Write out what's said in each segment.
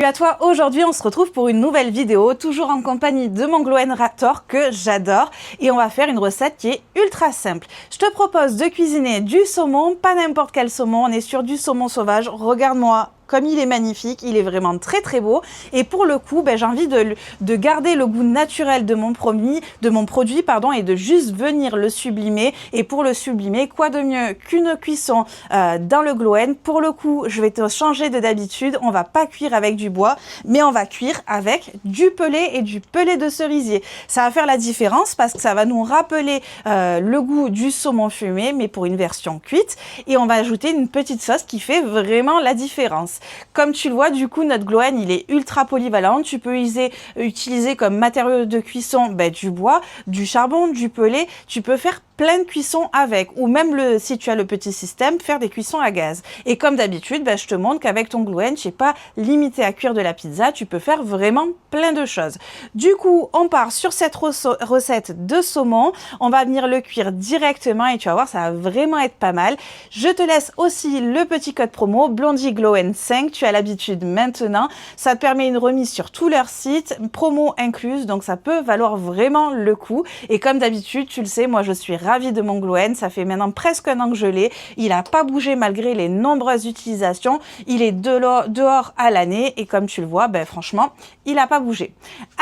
Salut à toi, aujourd'hui on se retrouve pour une nouvelle vidéo, toujours en compagnie de mon Glowen Raptor que j'adore et on va faire une recette qui est ultra simple. Je te propose de cuisiner du saumon, pas n'importe quel saumon, on est sur du saumon sauvage, regarde-moi comme il est magnifique, il est vraiment très beau et pour le coup j'ai envie de garder le goût naturel de mon produit et de juste venir le sublimer. Et pour le sublimer, quoi de mieux qu'une cuisson dans le Glowen. Pour le coup je vais te changer de d'habitude, on va pas cuire avec du bois mais on va cuire avec du pelé et du pelé de cerisier. Ça va faire la différence parce que ça va nous rappeler le goût du saumon fumé mais pour une version cuite, et on va ajouter une petite sauce qui fait vraiment la différence. Comme tu le vois, du coup, notre Glowen, il est ultra polyvalent. Tu peux utiliser comme matériau de cuisson du bois, du charbon, du pelé. Tu peux faire plein de cuissons avec, ou même si tu as le petit système, faire des cuissons à gaz. Et comme d'habitude, je te montre qu'avec ton Glowen, tu n'es pas limité à cuire de la pizza, tu peux faire vraiment plein de choses. Du coup, on part sur cette recette de saumon. On va venir le cuire directement et tu vas voir, ça va vraiment être pas mal. Je te laisse aussi le petit code promo Blondie Glowen 5, tu as l'habitude maintenant. Ça te permet une remise sur tout leur site, promo incluse, donc ça peut valoir vraiment le coup. Et comme d'habitude, tu le sais, moi je suis ravie de mon Glowen, ça fait maintenant presque un an que je l'ai. Il n'a pas bougé malgré les nombreuses utilisations. Il est dehors à l'année et comme tu le vois, franchement, il n'a pas bougé.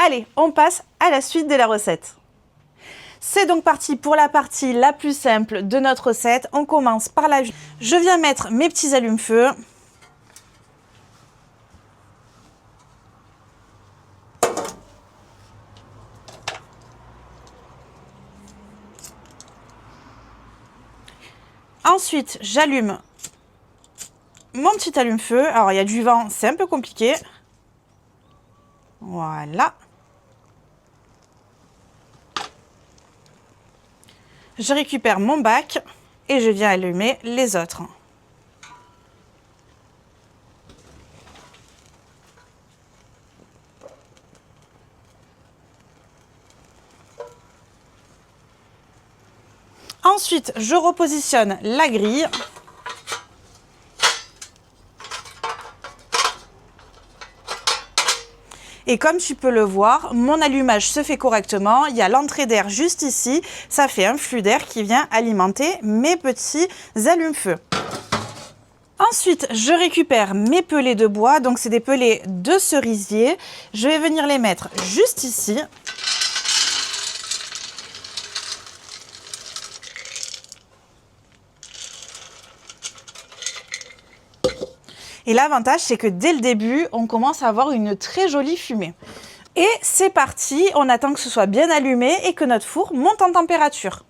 Allez, on passe à la suite de la recette. C'est donc parti pour la partie la plus simple de notre recette. On commence par la... Je viens mettre mes petits allumes-feu. Ensuite, j'allume mon petit allume-feu. Alors, il y a du vent, c'est un peu compliqué. Voilà. Je récupère mon bac et je viens allumer les autres. Ensuite, je repositionne la grille. Et comme tu peux le voir, mon allumage se fait correctement. Il y a l'entrée d'air juste ici. Ça fait un flux d'air qui vient alimenter mes petits allumes-feu. Ensuite, je récupère mes pelés de bois. Donc, c'est des pelés de cerisier. Je vais venir les mettre juste ici. Et l'avantage, c'est que dès le début, on commence à avoir une très jolie fumée. Et c'est parti, on attend que ce soit bien allumé et que notre four monte en température.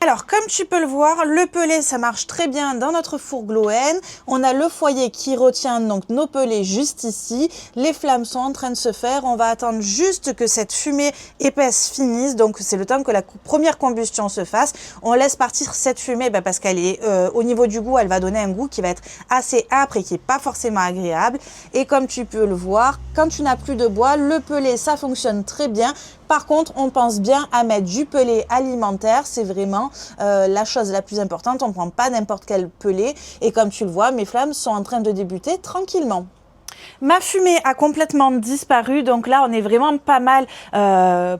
Alors, comme tu peux le voir, le pelé, ça marche très bien dans notre four Glowen. On a le foyer qui retient donc nos pelés juste ici. Les flammes sont en train de se faire. On va attendre juste que cette fumée épaisse finisse. Donc, c'est le temps que la première combustion se fasse. On laisse partir cette fumée parce qu'elle est au niveau du goût, elle va donner un goût qui va être assez âpre et qui n'est pas forcément agréable. Et comme tu peux le voir, quand tu n'as plus de bois, le pelé, ça fonctionne très bien. Par contre, on pense bien à mettre du pelé alimentaire, c'est vraiment la chose la plus importante. On ne prend pas n'importe quel pelé et comme tu le vois, mes flammes sont en train de débuter tranquillement. Ma fumée a complètement disparu, donc là on est vraiment pas mal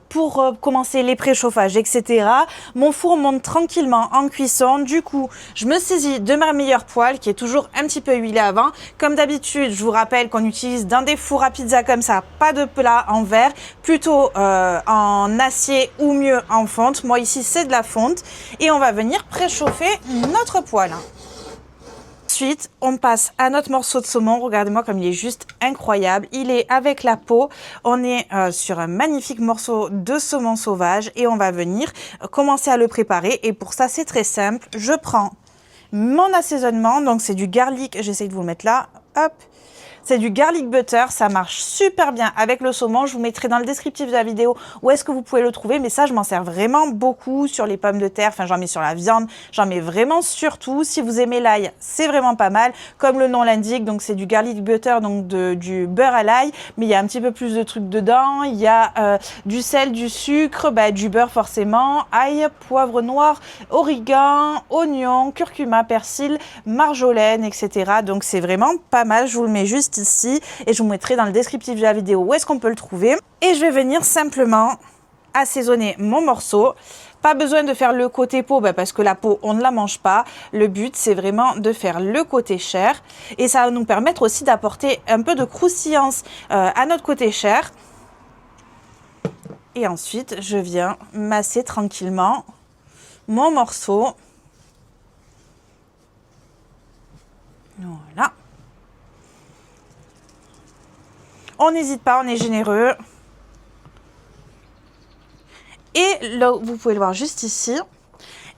pour commencer les préchauffages, etc. Mon four monte tranquillement en cuisson. Du coup, je me saisis de ma meilleure poêle qui est toujours un petit peu huilée avant. Comme d'habitude, je vous rappelle qu'on utilise dans des fours à pizza comme ça, pas de plat en verre, plutôt en acier ou mieux en fonte. Moi ici c'est de la fonte et on va venir préchauffer notre poêle. Ensuite, on passe à notre morceau de saumon. Regardez-moi comme il est juste incroyable. Il est avec la peau. On est sur un magnifique morceau de saumon sauvage et on va venir commencer à le préparer. Et pour ça, c'est très simple. Je prends mon assaisonnement. Donc, c'est du garlic. J'essaie de vous le mettre là. Hop. C'est du garlic butter, ça marche super bien avec le saumon. Je vous mettrai dans le descriptif de la vidéo où est-ce que vous pouvez le trouver. Mais ça, je m'en sers vraiment beaucoup sur les pommes de terre. Enfin, j'en mets sur la viande. J'en mets vraiment sur tout. Si vous aimez l'ail, c'est vraiment pas mal. Comme le nom l'indique, donc c'est du garlic butter, donc du beurre à l'ail. Mais il y a un petit peu plus de trucs dedans. Il y a du sel, du sucre, du beurre forcément, ail, poivre noir, origan, oignon, curcuma, persil, marjolaine, etc. Donc c'est vraiment pas mal. Je vous le mets juste juste ici et je vous mettrai dans le descriptif de la vidéo où est-ce qu'on peut le trouver. Et je vais venir simplement assaisonner mon morceau. Pas besoin de faire le côté peau parce que la peau on ne la mange pas. Le but c'est vraiment de faire le côté chair et ça va nous permettre aussi d'apporter un peu de croustillance à notre côté chair. Et ensuite je viens masser tranquillement mon morceau. Voilà. On n'hésite pas, on est généreux. Et là, vous pouvez le voir juste ici.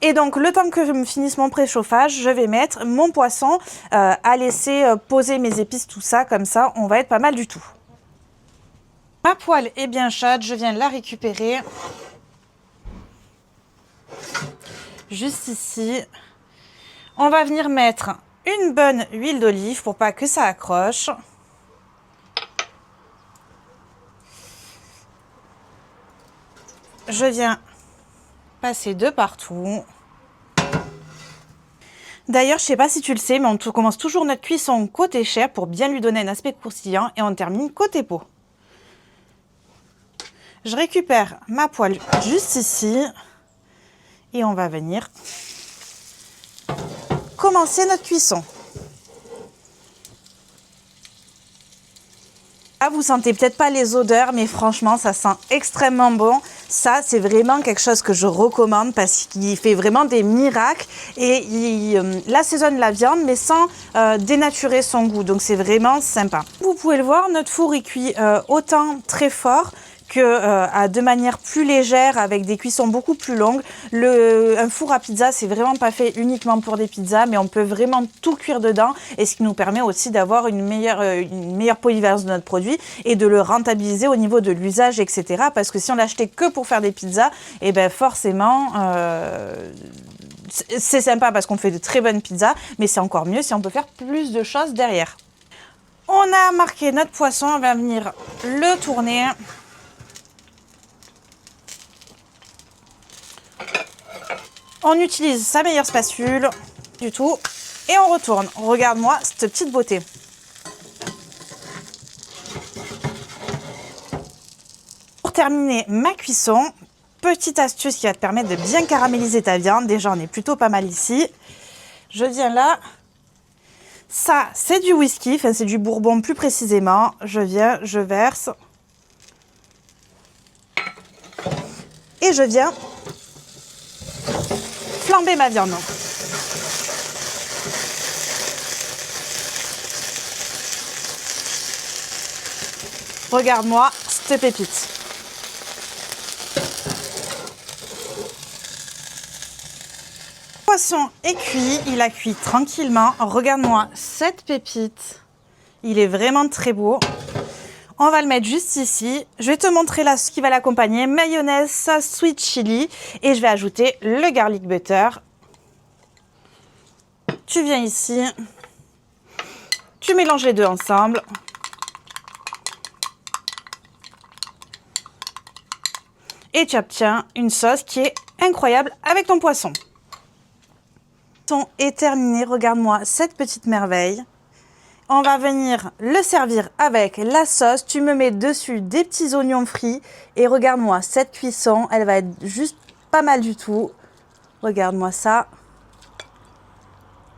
Et donc, le temps que je me finisse mon préchauffage, je vais mettre mon poisson à laisser poser mes épices, tout ça. Comme ça, on va être pas mal du tout. Ma poêle est bien chaude, je viens la récupérer. Juste ici. On va venir mettre une bonne huile d'olive pour pas que ça accroche. Je viens passer de partout. D'ailleurs, je sais pas si tu le sais, mais on commence toujours notre cuisson côté chair pour bien lui donner un aspect croustillant et on termine côté peau. Je récupère ma poêle juste ici et on va venir commencer notre cuisson. Ah, vous sentez peut-être pas les odeurs, mais franchement, ça sent extrêmement bon. Ça, c'est vraiment quelque chose que je recommande parce qu'il fait vraiment des miracles et il assaisonne la viande, mais sans dénaturer son goût. Donc, c'est vraiment sympa. Vous pouvez le voir, notre four, il cuit autant très fort que de manière plus légère avec des cuissons beaucoup plus longues. Un four à pizza, c'est vraiment pas fait uniquement pour des pizzas, mais on peut vraiment tout cuire dedans et ce qui nous permet aussi d'avoir une meilleure polyvalence de notre produit et de le rentabiliser au niveau de l'usage, etc. Parce que si on l'achetait que pour faire des pizzas, et ben forcément c'est sympa parce qu'on fait de très bonnes pizzas, mais c'est encore mieux si on peut faire plus de choses derrière. On a marqué notre poisson, on va venir le tourner. On utilise sa meilleure spatule du tout et on retourne. Regarde-moi cette petite beauté. Pour terminer ma cuisson, petite astuce qui va te permettre de bien caraméliser ta viande. Déjà, on est plutôt pas mal ici. Je viens là. Ça, c'est du whisky, enfin c'est du bourbon plus précisément. Je viens, je verse. Et je viens flamber ma viande. Regarde-moi cette pépite. Le poisson est cuit, il a cuit tranquillement. Regarde-moi cette pépite. Il est vraiment très beau. On va le mettre juste ici. Je vais te montrer là ce qui va l'accompagner. Mayonnaise, sauce sweet chili. Et je vais ajouter le garlic butter. Tu viens ici. Tu mélanges les deux ensemble. Et tu obtiens une sauce qui est incroyable avec ton poisson. Le poisson est terminé. Regarde-moi cette petite merveille. On va venir le servir avec la sauce. Tu me mets dessus des petits oignons frits. Et regarde-moi cette cuisson. Elle va être juste pas mal du tout. Regarde-moi ça.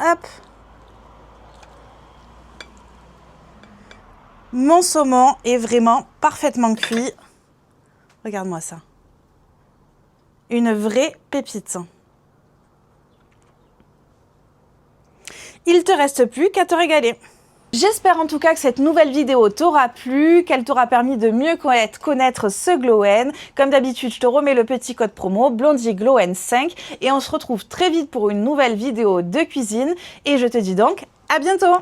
Hop. Mon saumon est vraiment parfaitement cuit. Regarde-moi ça. Une vraie pépite. Il te reste plus qu'à te régaler. J'espère en tout cas que cette nouvelle vidéo t'aura plu, qu'elle t'aura permis de mieux connaître ce Glow&. Comme d'habitude, je te remets le petit code promo BlondieGlow5 et on se retrouve très vite pour une nouvelle vidéo de cuisine et je te dis donc à bientôt.